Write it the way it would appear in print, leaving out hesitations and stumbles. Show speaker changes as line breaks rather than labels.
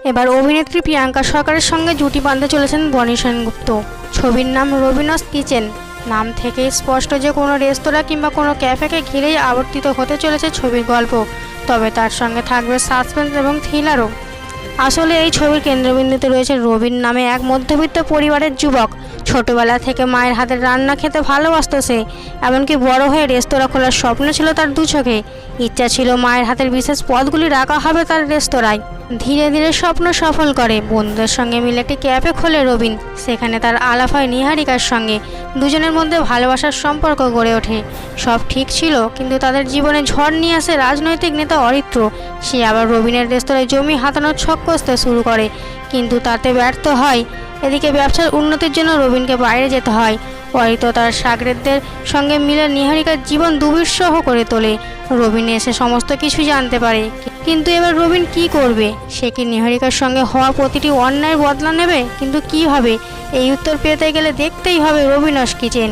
এবার অভিনেত্রী প্রিয়াঙ্কা সরকারের সঙ্গে জুটি বাঁধতে চলেছেন বনি সেনগুপ্ত। ছবির নাম রবিনস কিচেন। নাম থেকেই স্পষ্ট যে কোনো রেস্তোরাঁ কিংবা কোনো ক্যাফেকে ঘিরেই আবর্তিত হতে চলেছে ছবির গল্প, তবে তার সঙ্গে থাকবে সাসপেন্স এবং থ্রিলারও। আসলে এই ছবির কেন্দ্রবিন্দুতে রয়েছে রবিন নামে এক মধ্যবিত্ত পরিবারের যুবক। ছোটবেলা থেকে মায়ের হাতের রান্না খেতে ভালোবাসত সে, এমনকি বড় হয়ে রেস্তোরাঁ খোলার স্বপ্ন ছিল তার দু চোখে। ইচ্ছা ছিল মায়ের হাতের বিশেষ পদগুলি রাখা হবে তার রেস্তোরাঁয়। ধীরে ধীরে স্বপ্ন সফল করে বন্ধুদের সঙ্গে মিলে একটি ক্যাফে খোলে রবিন। সেখানে তার আলাপ হয় নিহারিকার সঙ্গে। দুজনের মধ্যে ভালোবাসার সম্পর্ক গড়ে ওঠে। সব ঠিক ছিল, কিন্তু তাদের জীবনে ঝড় নিয়ে আসে রাজনৈতিক নেতা অরিত্র। সে আবার রবিনের রেস্তোরাঁয় জমি হাতানোর ছক কষতে শুরু করে, কিন্তু তাতে ব্যর্থ হয়। এদিকে ব্যবসার উন্নতির জন্য রবিনকে বাইরে যেতে হয়। অরিত্র তার সাগরেদদের সঙ্গে মিলে নিহারিকার জীবন দুর্বিষহ করে তোলে। রবিন এসে সমস্ত কিছু জানতে পারে, কিন্তু এবার রবিন কি করবে? সে কি নিহারিকার সঙ্গে হওয়া প্রতিটি অন্যায়ের বদলা নেবে? কিন্তু কিভাবে? এই উত্তর পেতে গেলে দেখতেই হবে রবিনস কিচেন।